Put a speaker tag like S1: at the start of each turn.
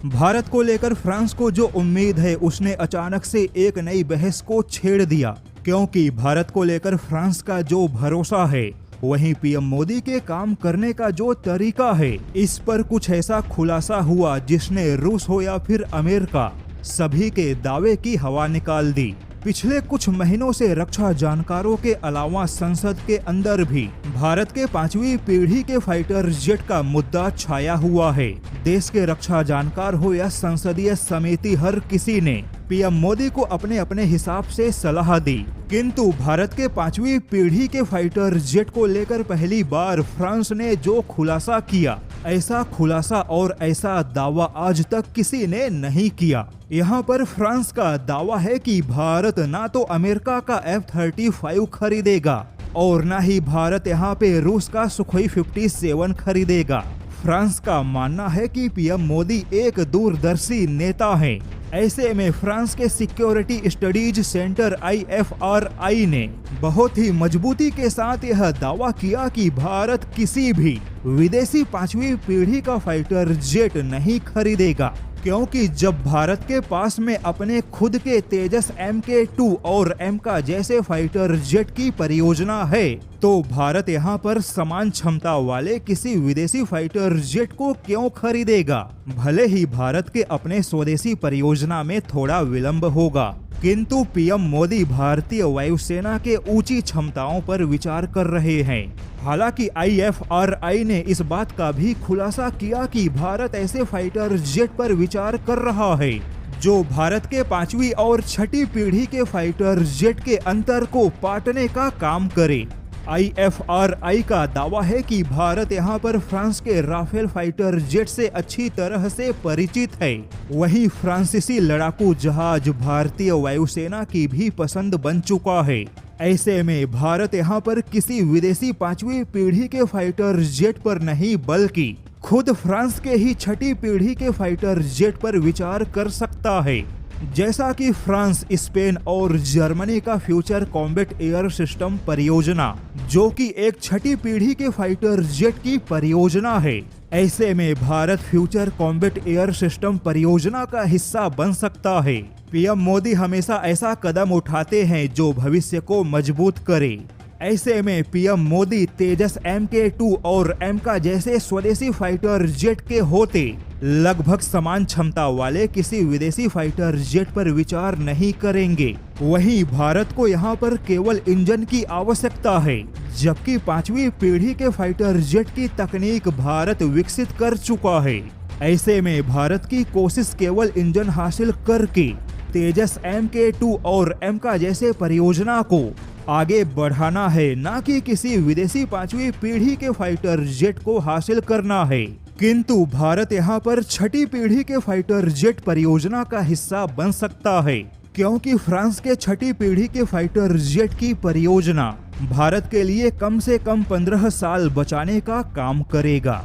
S1: भारत को लेकर फ्रांस को जो उम्मीद है उसने अचानक से एक नई बहस को छेड़ दिया, क्योंकि भारत को लेकर फ्रांस का जो भरोसा है वहीं पीएम मोदी के काम करने का जो तरीका है, इस पर कुछ ऐसा खुलासा हुआ जिसने रूस हो या फिर अमेरिका सभी के दावे की हवा निकाल दी। पिछले कुछ महीनों से रक्षा जानकारों के अलावा संसद के अंदर भी भारत के 5वीं पीढ़ी के फाइटर जेट का मुद्दा छाया हुआ है। देश के रक्षा जानकार हो या संसदीय समिति, हर किसी ने पीएम मोदी को अपने अपने हिसाब से सलाह दी, किंतु भारत के 5वीं पीढ़ी के फाइटर जेट को लेकर पहली बार फ्रांस ने जो खुलासा किया, ऐसा खुलासा और ऐसा दावा आज तक किसी ने नहीं किया। यहाँ पर फ्रांस का दावा है कि भारत ना तो अमेरिका का F-35 खरीदेगा और ना ही भारत यहाँ पे रूस का सुखोई 57 खरीदेगा। फ्रांस का मानना है कि पीएम मोदी एक दूरदर्शी नेता हैं। ऐसे में फ्रांस के सिक्योरिटी स्टडीज सेंटर IFRI ने बहुत ही मजबूती के साथ यह दावा किया कि भारत किसी भी विदेशी 5वीं पीढ़ी का फाइटर जेट नहीं खरीदेगा, क्योंकि जब भारत के पास में अपने खुद के तेजस MK2 और MK जैसे फाइटर जेट की परियोजना है, तो भारत यहाँ पर समान क्षमता वाले किसी विदेशी फाइटर जेट को क्यों खरीदेगा। भले ही भारत के अपने स्वदेशी परियोजना में थोड़ा विलंब होगा, किंतु पीएम मोदी भारतीय वायुसेना के ऊंची क्षमताओं पर विचार कर रहे हैं। हालांकि IFRI ने इस बात का भी खुलासा किया कि भारत ऐसे फाइटर जेट पर विचार कर रहा है जो भारत के 5वीं और 6ठी पीढ़ी के फाइटर जेट के अंतर को पाटने का काम करे। IFRI का दावा है कि भारत यहाँ पर फ्रांस के राफेल फाइटर जेट से अच्छी तरह से परिचित है। वहीं फ्रांसीसी लड़ाकू जहाज भारतीय वायुसेना की भी पसंद बन चुका है। ऐसे में भारत यहाँ पर किसी विदेशी 5वीं पीढ़ी के फाइटर जेट पर नहीं, बल्कि खुद फ्रांस के ही 6ठी पीढ़ी के फाइटर जेट पर विचार कर सकता है। जैसा कि फ्रांस, स्पेन और जर्मनी का फ्यूचर कॉम्बैट एयर सिस्टम परियोजना, जो कि एक 6ठी पीढ़ी के फाइटर जेट की परियोजना है, ऐसे में Bharat future combat air system परियोजना का हिस्सा बन सकता है। पीएम मोदी हमेशा ऐसा कदम उठाते हैं जो भविष्य को मजबूत करे। ऐसे में पीएम मोदी तेजस MK2 और MK जैसे स्वदेशी फाइटर जेट के होते लगभग समान क्षमता वाले किसी विदेशी फाइटर जेट पर विचार नहीं करेंगे। वहीं भारत को यहाँ पर केवल इंजन की आवश्यकता है, जबकि 5वीं पीढ़ी के फाइटर जेट की तकनीक भारत विकसित कर चुका है। ऐसे में भारत की कोशिश केवल इंजन हासिल करके तेजस MK2 और MK जैसे परियोजना को आगे बढ़ाना है, ना कि किसी विदेशी 5वीं पीढ़ी के फाइटर जेट को हासिल करना है। किंतु भारत यहाँ पर 6ठी पीढ़ी के फाइटर जेट परियोजना का हिस्सा बन सकता है, क्योंकि फ्रांस के 6ठी पीढ़ी के फाइटर जेट की परियोजना भारत के लिए कम से कम 15 साल बचाने का काम करेगा।